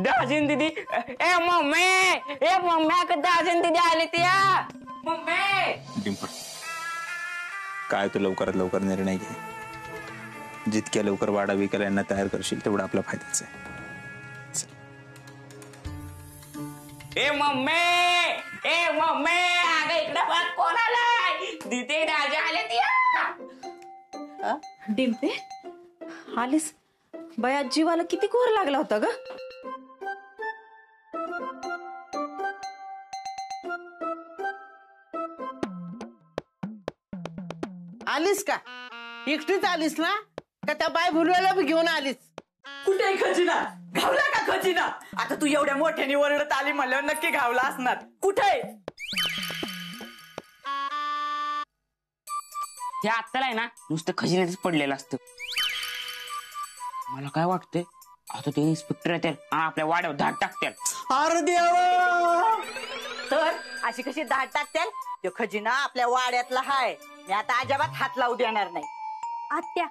दाजीन दीदी ए मम्मी का दाजीन दीदी आली त्या मम्मी. डिंपल काय तू लवकरात लवकर निर्णय घे. जितक्या लवकर वाडा विकायला यांना तयार करशील तेवढा आपला फायदाच आहे. ए मम्मी अगं इकडे बघ कोण आलाय. दीदी दाजी आले त्या. डिंपे आलीस बया, जीवाला किती कोर लागला होता ग. आलीस का? एकटीच आलीस ना का त्या बाय भुलवायला बी घेऊन आलीस? कुठे खजिना घावला का खजिना? आता तू एवढ्या मोठ्याने वरडत आली म्हणल्यावर नक्की घावला असणार. कुठे हे आत्ताला आहे ना नुसतं खजिन्यातच पडलेलं असतं. मला काय वाटतंय आता ते इन्स्पेक्टर येतील आणि आपल्या वाड्यावर धाड टाकतील. अरे देवा, तर अशी कशी दाट टाकतील? तो खजिना आपल्या वाड्यातला हाय. मी आता अजिबात हात लावू देणार नाही. आत्या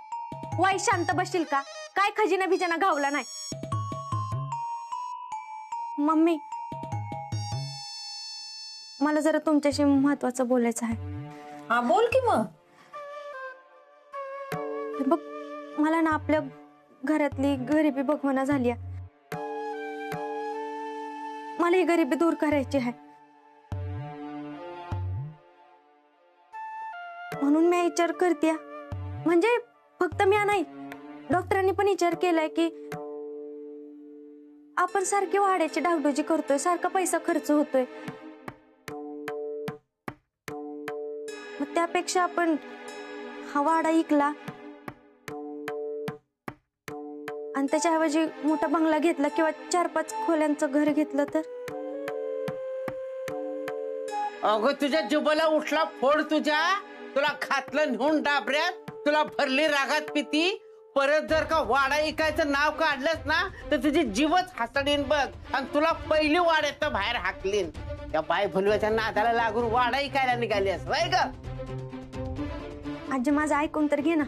वाई शांत बसशील का? काय खजिना बिजाना घावला नाही. मम्मी मला जरा तुमच्याशी महत्वाचं बोलायचं आहे. हा बोल की मग. बघ मला ना आपल्या घरातली गरिबी बघवणा झाली. मला ही गरिबी दूर करायची आहे. म्हणून मी विचार करते, म्हणजे फक्त मी नाही डॉक्टरांनी पण विचार केलाय की आपण सारखी वाड्याची डागडुजी करतोय, सारखा पैसा खर्च होतोय. मग त्यापेक्षा आपण हा वाडा इकला आणि त्याच्याऐवजी मोठा बंगला घेतला किंवा 4-5 खोल्यांचं घर घेतलं तर. अगं तुझ्या जिभेला उठला फोड तुझ्या. तुला खातलं नेऊन डाबऱ्यात, तुला भरली रागात पिती. परत जर का वाडा इकायचं नाव काढलंस ना तर तुझी जीवच हसडीन बघ. आणि तुला पहिली वाड्यात बाहेर हाकलीन. त्या बाय भुलव्याच्या नादाला लागून वाडा इकायला निघाली असं आहे ग. आजी माझं ऐकून तर घे ना.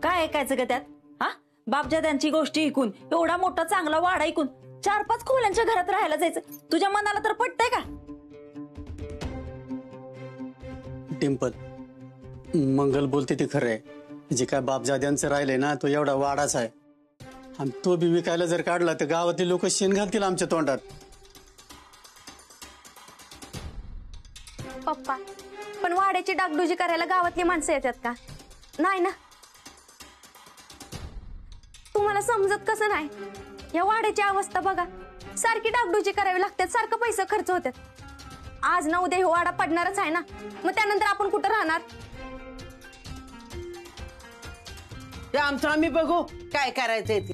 काय ऐकायचं ग त्यात? हा बापजाद्यांची गोष्टी ऐकून एवढा मोठा चांगला वाडा ऐकून 4-5 खोल्यांच्या घरात राहायला जायचं तुझ्या मनाला तर पटतंय का? डिंपल मंगल बोलते ते खरं आहे. जे काय बापजाद्यांचं राहिलंय ना तो एवढा वाडाच आहे. आणि तो बी विकायला जर काढला तर गावातले लोक शेण घालतील आमच्या तोंडात. पप्पा पण वाड्याची डागडुजी करायला गावातली माणसं येतात का? नाही ना. तुम्हाला समजत कसं नाही? या वाड्याची अवस्था बघा. सारखी डागडुजी करावी लागते, सारखं पैसा खर्च होतात. आज ना उद्या हे वाडा पडणारच आहे ना. मग त्यानंतर आपण कुठं राहणार? ते आमचं आम्ही बघू काय करायचंय ते.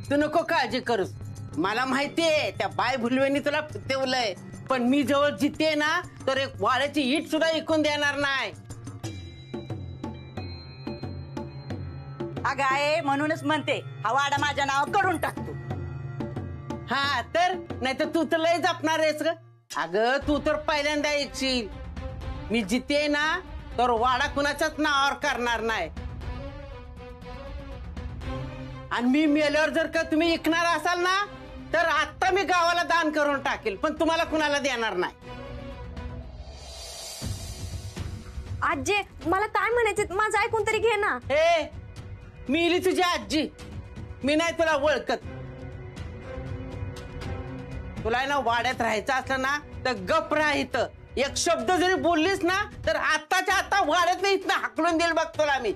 तू नको काळजी करूस. मला माहितीये त्या बाय भुलवेनी तुला फिरवलंय. पण मी जवळ जिते ना तर एक वाड्याची ईट सुद्धा ऐकून देणार नाही. अगं आहे म्हणूनच म्हणते हा वाडा माझ्या नाव करून टाकतो. हा तर नाही तर तू तर लय जपणार आहेस ग. अगं तू तर पहिल्यांदा ऐकशील. मी जिते ना तर वाडा कुणाच्याच नावावर करणार नाही. आणि मी मेल्यावर जर का तुम्ही ऐकणार असाल ना तर आता मी गावाला दान करून टाकेल. पण तुम्हाला कुणाला देणार नाही. आजी मला काय म्हणायचं माझं ऐकून तरी घे ना. हे मिली तुझी आजी. मी नाही तुला ओळखत. तुला ना वाड्यात राहायचं असलं ना तर गप राह इथं. एक शब्द जरी बोललीस ना तर आत्ताच्या आता वाड्यात नाही इथनं हाकलून देईल बघ तुला मी.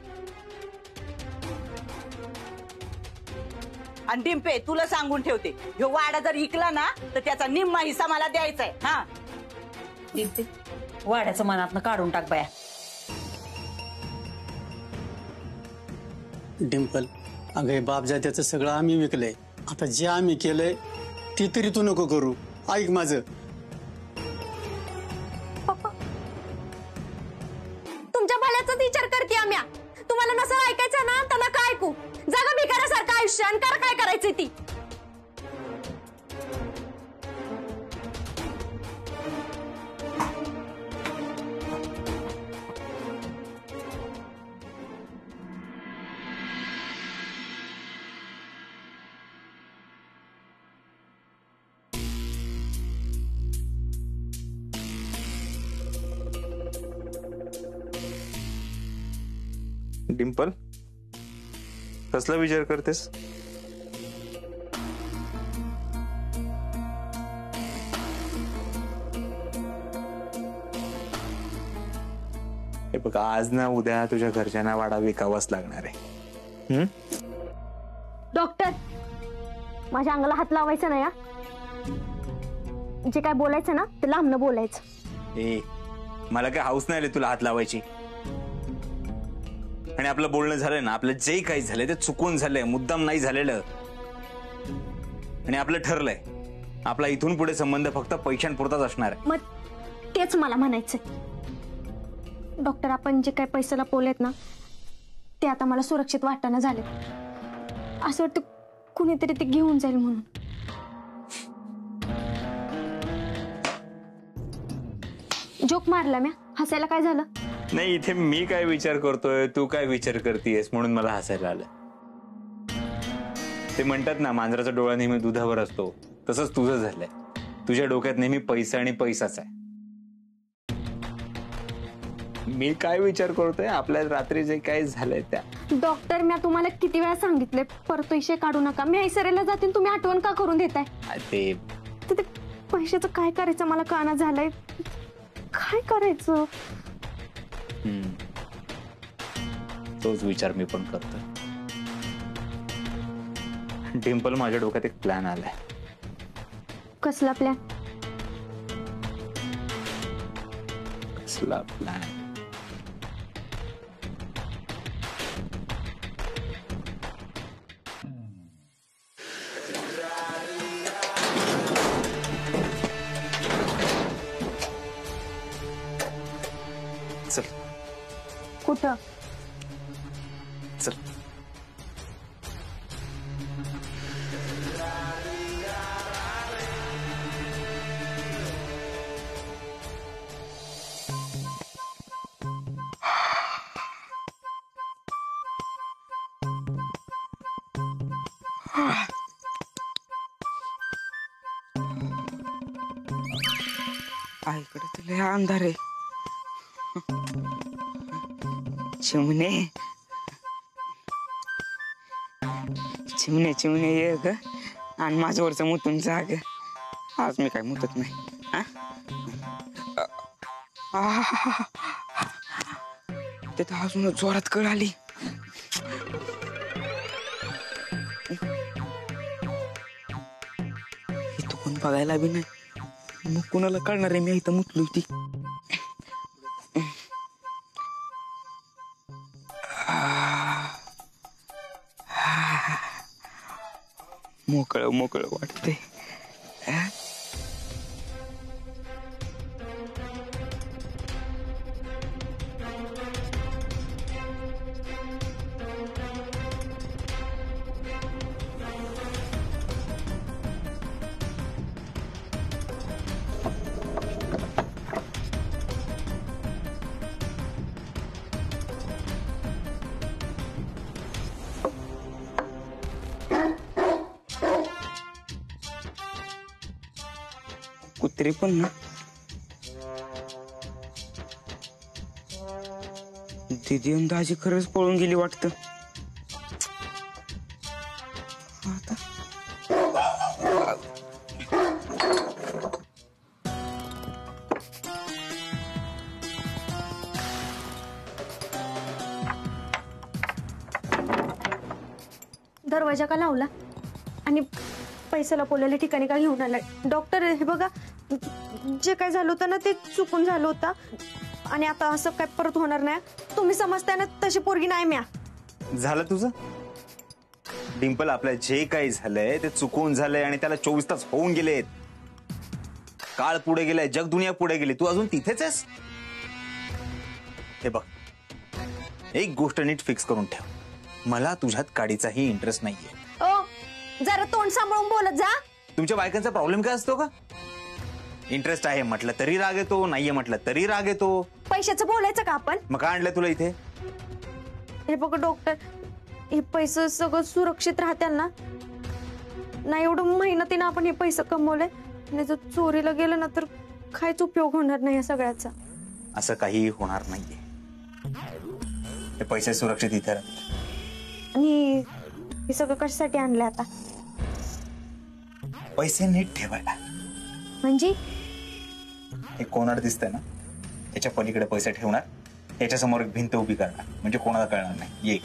आणि डिंपे तुला सांगून ठेवते ह्यो वाडा जर इकला ना तर त्याचा निम्मा हिस्सा मला द्यायचा आहे. हा डिंपे वाड्याचं मनातनं काढून टाक बाया. डिंपल अगं हे बापजात्याचं सगळं आम्ही विकलंय. आता जे आम्ही केलंय ते तरी तू नको करू. ऐक माझं. पप्पा तुमच्या भल्याचाच विचार करते आम्ही. तुम्हाला नसं ऐकायचं ना तर नका ऐकू. जगा भिकाऱ्यासारखं आयुष्य आणि करा काय करायचंय ती. डिंपल, कसला विचार करतेस? हे बघ, आज ना उद्या तुझ्या घरच्यांना वाडा विकावाच लागणार आहे. डॉक्टर, माझ्या अंगाला हात लावायचा नाही हा. जे काय बोलायचं ना ते लांबनं बोलायचं. ए, मला काय हाऊस नाही आली तुला हात लावायची. आणि आपलं बोलणं झालंय ना, आपलं जे काही झालंय ते चुकून झालंय, मुद्दाम नाही झालेलं. आणि आपलं ठरलंय, आपला इथून पुढे संबंध फक्त पैशांपुरताच असणार आहे. मग तेच मला म्हणायचंय. डॉक्टर, आपण जे काय पैसे लपवलेत ना ते आता मला सुरक्षित वाटणं झाले. असं वाटतं कुणीतरी ते घेऊन जाईल म्हणून. जोक मारला म्या, हसायला काय झालं? नाही, इथे मी काय विचार करतोय, तू काय विचार करतेयस म्हणून मला हसायला आलं. ते म्हणतात ना, मांजराचा डोळा नेहमी दुधावर असतो, तसंच तुझं झालंय. तुझ्या डोक्यात नेहमी पैसा आणि पैसाच आहे. मी काय विचार करतोय, आपल्या रात्री जे काय झालंय त्या. डॉक्टर, मी तुम्हाला किती वेळा सांगितले परत पैसे काढू नका. मी ऐसरेला जाते, तुम्ही आठवण का करून देताय? ते पैशाचं काय करायचं मला कळना झालंय. काय करायचं? तोच विचार मी पण करतोय. डिंपल, माझ्या डोक्यात एक प्लॅन आलाय. कसला प्लॅन? कसला प्लॅन? चल. कुठं? चल. आईकडे तुला हे अंधार आहे. चिमणे चिमणे चिमणे ये ग, आणि माझ्यावरचं मुतून जा ग. आज मी काय मुतत नाही. तिथं अजून जोरात कळ आली. इथं कोण बघायला बी नाही, मग कुणाला कळणार आहे मी इथं मुतली होती. मोकळ मोकळ वाटते. कुत्री पण ना, दीदी आणि दाजी खरंच पळून गेली वाटतं. आता दरवाजा का लावला आणि पैसा लपवलेल्या ठिकाणी का घेऊन आलाय? डॉक्टर, हे बघा, जे काय झालं होतं ना ते चुकून झालं होतं आणि आता असं काय परत होणार नाही. तुम्ही समजताय ना, तशी पोरगी नाही म्या. झालं तुझं? डिंपल, आपल्या जे काही झालंय ते चुकून झालंय आणि त्याला 24 तास होऊन गेलेत. काळ पुढे गेलाय, जग दुनिया पुढे गेली, तू अजून तिथेच आहेस. हे बघ, एक गोष्ट नीट फिक्स करून ठेव, मला तुझ्यात काडीचाही इंटरेस्ट नाहीये. ओ, जरा तोंड सांभाळून बोलत जा. तुमच्या बायकांचा प्रॉब्लेम काय असतो का? इंटरेस्ट आहे म्हटलं तरी राग येतो, नाहीये म्हटलं तरी राग येतो. पैशाचं बोलायचं का आपण? मग काय आणलंय तुला इथे? हे बघा डॉक्टर, हे पैसे सगळं सुरक्षित राहतील ना? नाही, एवढं मेहनतीनं आपण हे पैसे कमवले आणि जर चोरीला गेलं ना तर काहीच उपयोग होणार नाही या सगळ्याचा. असं काही होणार नाहीये. हे पैसे सुरक्षित इथे राहतील. आणि हे सगळं कशासाठी आणलंय आता? पैसे नीट ठेवायला. म्हणजे हे कोणाला दिसतंय ना, याच्या पलीकडे पैसे ठेवणार, याच्या समोर एक भिंत उभी करणार, म्हणजे कोणाला कळणार नाही. ये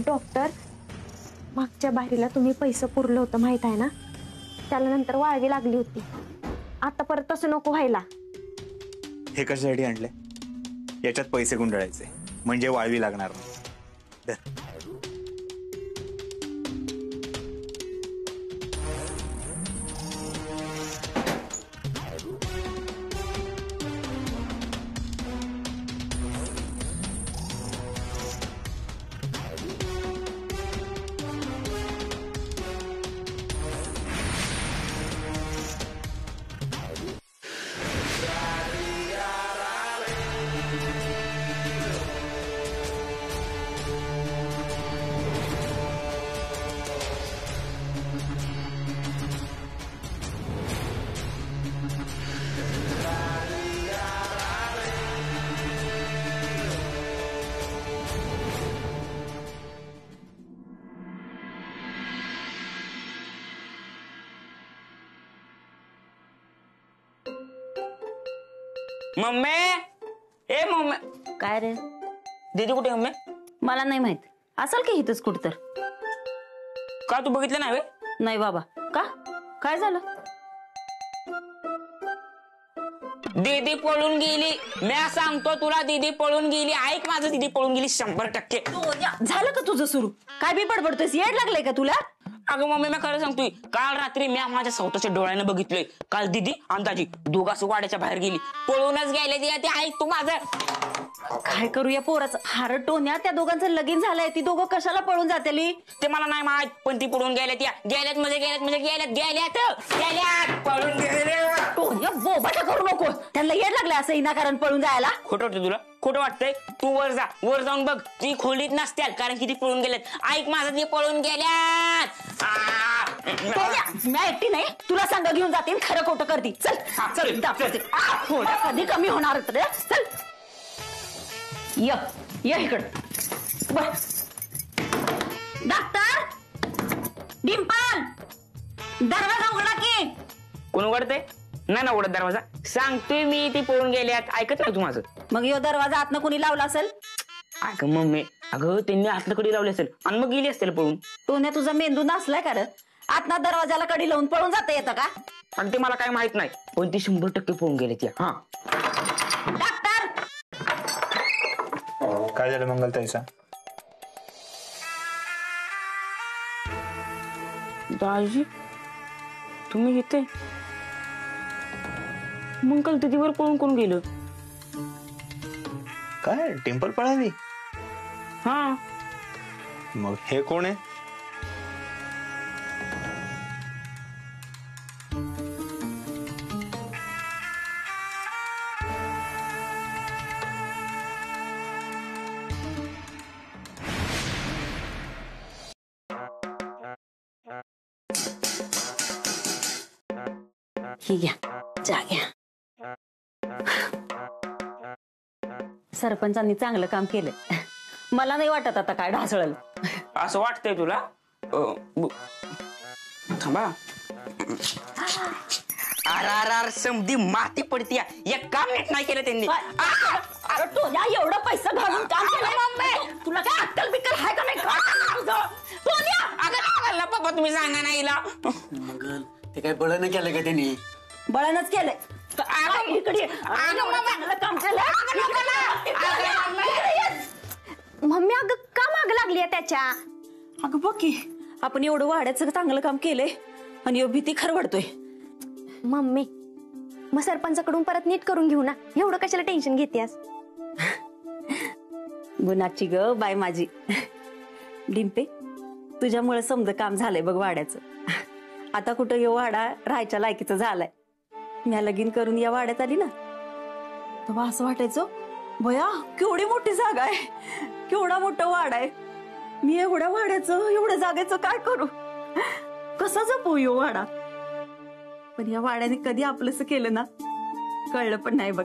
डॉक्टर, मागच्या बारीला तुम्ही पैसे पुरलं होतं माहित आहे ना, त्याला नंतर वाळवी लागली होती. आता परत तसं नको व्हायला. हे कशासाठी आणले? याच्यात पैसे गुंडाळायचे, म्हणजे वाळवी लागणार नाही. धर. मम्मी, ए मम्मी. काय रे? दीदी कुठे मम्मी? मला नाही माहित. असेल की इथंच कुठं तर. का तू बघितलं नाही? नाही बाबा. का? काय झालं? दीदी पळून गेली. मी सांगतो तुला, दीदी पळून गेली. ऐक माझं, दीदी पळून गेली 100%. झालं का तुझं सुरू? काय बी बडबडतोयस? येड लागलंय का तुला? अगं मम्मी, मी खरं सांगतोय, काल रात्री मी माझ्या स्वतःच्या डोळ्यानं बघितलंय. काल दीदी अंदाजी दोघांसो वाड्याच्या बाहेर गेली, पळूनच गेले. ते ऐक तू माझं. काय करू या पोराचं? हार टोन्या, त्या दोघांचं लगीन झालंय. ती दोघं कशाला पळून जातेली? ते मला नाही माहित, पण ती पळून गेल्यात. गेल्यात पळून गेले. टोन्या बोबाटा करू नको. त्यांना येड लागलं असं विनाकारण पळून जायला. खोटं वाटतं तुला? खोटं वाटतंय? तू वर जा, वर जाऊन बघ. ती खोलीत नसत्याल, कारण की ती पळून गेल्यात. ऐक माझं, ती पळून गेल्यात. मी एकटी नाही, तुला संग घेऊन जाते. खरं खोटं करते. चल चल दाखवते. थोडं कधी कमी होणार रे. चल ये इकडं. डॉक्टर डिंपल, दरवाजा उघडा की. कोण उघडतंय? नाही ना उघडत दरवाजा. सांगतोय मी, ती पळून गेल्यात. ऐकत नाही तू माझं? मग यो दरवाजा आतनं कोणी लावला असेल? अगं मम्मी, अगं त्यांनी आतलं कडी लावली असेल आणि मग गेली असेल पळून. टोन्या तुझा मेंदू नसलाय का रे? आतनं दरवाजाला कडी लावून पळून जाता येतं का? आणि ते मला काय माहित नाही, पण ती 100% पळून गेली ती. हा डॉक्टर, काय झालं मंगलताईचा? दाजी तुम्ही इथे? मंगल दीदीवर पळून कोण गेलं? काय टिम्पल पळाली? हा, मग हे कोण आहे? ही घ्या, चहा घ्या. सरपंचांनी चांगलं काम केलं. मला नाही वाटत आता काय ढासळल. असं वाटतंय तुला? थांबा. अर समधी माती पडती. एक काम नीट नाही केलं त्यांनी. अरे टोन्या, एवढं पैसा घालून काम केलंय. तुला काय अक्कल बिक्कल आहे का नाही? टोन्या, अगं पप्पा तुम्ही सांगा नाही हिला. मंगल, ते काय बळानं केलं का त्यांनी? बळानच केलंय. इकडे चांगलं काम केलंय. मम्मी अगं का माग लागली आहे त्याच्या? अगं बघ की, आपण एवढं वाड्याचं चांगलं काम केलंय आणि भीती खरवडतोय. मम्मी, मग सरपंचाकडून परत नीट करून घेऊ ना. एवढं कशाला टेन्शन घेतेस? गुणाची ग बाय माझी. डिंपे, तुझ्यामुळे समज काम झालंय बघ वाड्याचं. आता कुठं यो वाडा राहायच्या लायकीचं झालाय. मी लगीन करून या वाड्यात आली ना, तेव्हा असं वाटायचं, भया केवढी मोठी जागा आहे, केवढा मोठा वाडा आहे. मी एवढ्या वाड्याचं, एवढ्या जागेचं काय करू, कसा जपू यो वाडा. पण या वाड्याने कधी आपलंस केलं ना, कळलं पण नाही बघ.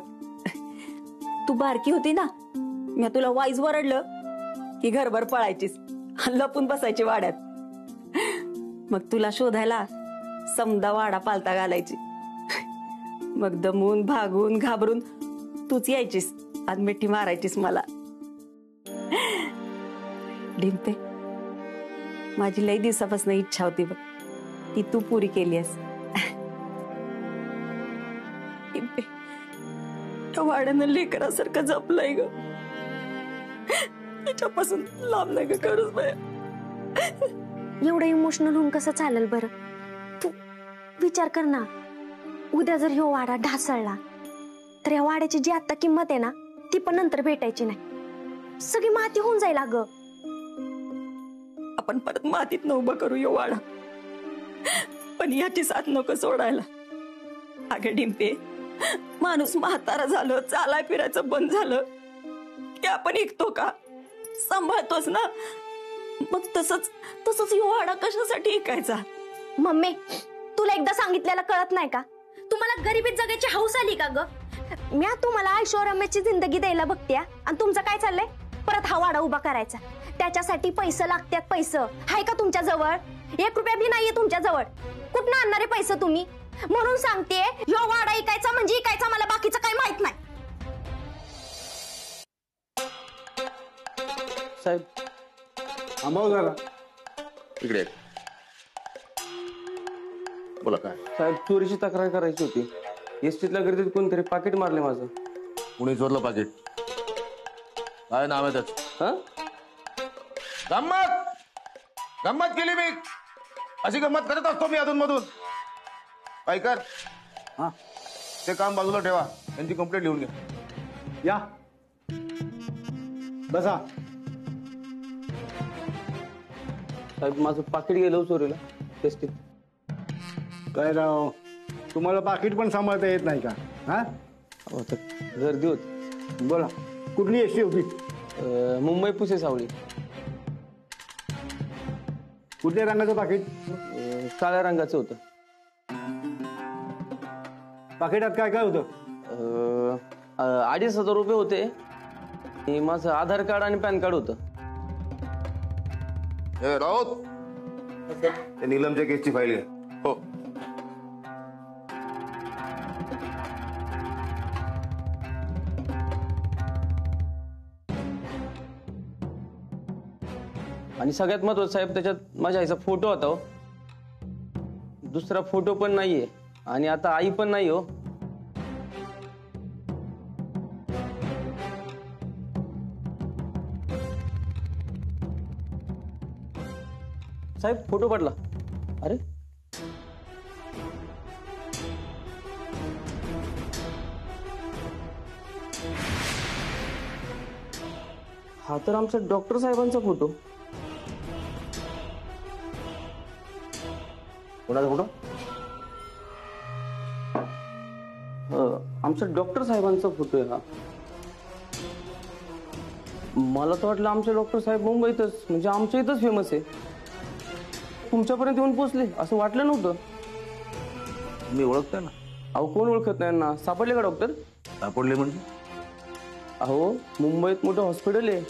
तू बारकी होती ना, मी तुला वाईज वरडलं की घरभर पळायचीस, लपून बसायची वाड्यात. मग तुला शोधायला समदा वाडा पालता घालायची. मग दमून भागून घाबरून तूच यायचीस आणि मिठी मारायचीस मला. डिंपे, माझी लई दिवसापासून इच्छा होती बघ, ती तू पुरी केली आहेस. डिंपे, त्या वाड्यानं लेकरासारखं जपलंय ग, त्याच्यापासून लांब नाही ग करूच बाया. एवढं इमोशनल होऊन कसं चालेल बरं? तू विचार कर ना, उद्या जर ह्यो वाडा ढासळला तर या वाड्याची जी आता किंमत आहे ना, ती पण नंतर भेटायची नाही. सगळी माती होऊन जाईल अगं. आपण परत मातीत उभं करू यो वाडा, पण याची साथ नको सोडायला. अगं डिंपे, माणूस म्हातारा झालं, चालाय फिरायचं बंद झालं की आपण ऐकतो का? सांभाळतोच ना. मग तसंच यो वाडा कशासाठी ऐकायचा? मम्मी, तुला एकदा सांगितलेलं कळत नाही का? तुम्हाला गरिबीत जगायची हौस आली का ग? मी तुम्हाला ऐश्वर्याची जिंदगी द्यायला बघते, आणि तुमचं काय चाललंय? परत हा वाडा उभा करायचा. त्याच्यासाठी पैसे लागतात. पैसे आहे का तुमच्या जवळ? 1 रुपया भी नाहीये तुमच्या जवळ. कुठनं आणणारे पैसे तुम्ही? म्हणून सांगते, ह्यो वाडा ऐकायचा म्हणजे ऐकायचा, मला बाकीचं काही माहित नाही. साहेब थांबाव जरा. इकडे बोला. काय साहेब, चोरीची तक्रार करायची होती. एसटीतल्या गर्दीत कोणतरी पाकिट मारले माझं. कुणी चोरलं पाकिट? काय नाव आहे त्याचं? हा? गंमत केली मी, अशी गंमत करत असतो मी अधून मधून. काय कर, हा, ते काम बाजूला ठेवा, त्यांची कंप्लेंट लिहून घ्या. या बसा. साहेब, माझं पाकिट गेलं चोरीला एसटीत. काय राव, तुम्हाला पाकिट पण सांभाळता येत नाही का? हा, गर्दी होती. बोला, कुठली एसटी होती? मुंबई पुसे सावळी. कुठल्या रंगाचं पाकिट? काळ्या रंगाचं होतं. पाकिटात काय काय होतं? 2,500 रुपये होते आणि माझं आधार कार्ड आणि पॅन कार्ड होतं. राऊत, ते नीलमच्या केसची फाईल घ्या. हो. आणि सगळ्यात महत्वाचं साहेब, त्याच्यात माझ्या आईचा फोटो होता हो. दुसरा फोटो पण नाहीये आणि आता आई पण नाही हो. साहेब, फोटो पडला. अरे, हा तर आमचा डॉक्टर साहेबांचा फोटो. कोणाचा फोटो? आमच्या डॉक्टर साहेबांचा फोटो आहे हा. मला तर वाटलं आमचे डॉक्टर साहेब मुंबईतच, म्हणजे आमच्या इथंच फेमस आहे. तुमच्यापर्यंत येऊन पोहोचले असं वाटलं नव्हतं. मी ओळखतोय ना. अहो, कोण ओळखत नाही ना. सापडले का डॉक्टर? सापडले म्हणजे? अहो, मुंबईत मोठं हॉस्पिटल आहे.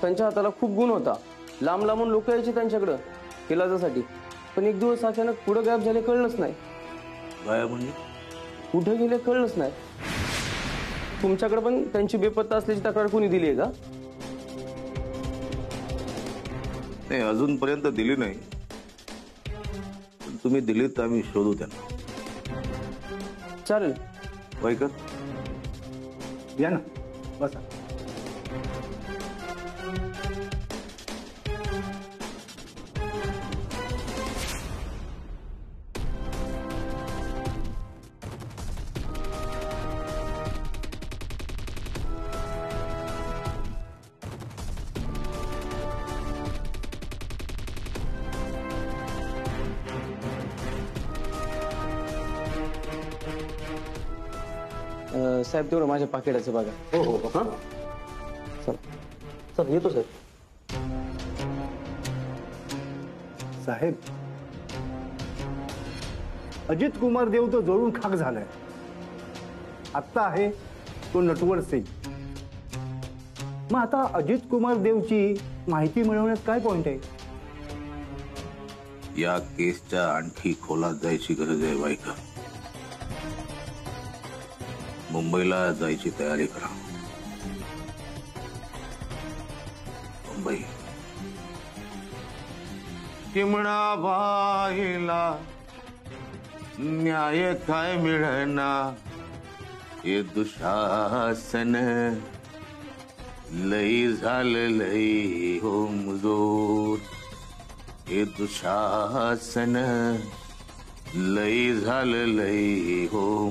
त्यांच्या हाताला खूप गुण होता. लांब लांबून लोक यायचे त्यांच्याकडं इलाजासाठी. पण एक दिवस अचानक पुढे गायब झाले, कळलंच नाही. गायब म्हणजे? कुठे गेले कळलंच नाही. तुमच्याकडे पण त्यांची बेपत्ता असल्याची तक्रार कोणी दिली आहे का? नाही, अजूनपर्यंत दिली नाही. तुम्ही दिलीत तर आम्ही शोधू त्यांना. चालेल. वाईकर, या ना, बसा. साहेब, तेवढं माझ्या पाकिटाचं बघा. हो हो हो. चल चल, येतो साहेब. साहेब, अजित कुमार देव तो जळून खाक झालाय. आत्ता आहे तो नटवर सिंग. मग आता अजित कुमार देवची माहिती मिळवण्यात काय पॉइंट आहे? या केसच्या आणखी खोलात जायची गरज आहे बायका. मुंबईला जायची तयारी करा. मुंबई. चिमणा बाईला न्याय काय मिळना, हे दुशासन लई झालं लई हो मुजोर. हे दुशासन लई झालं लई हो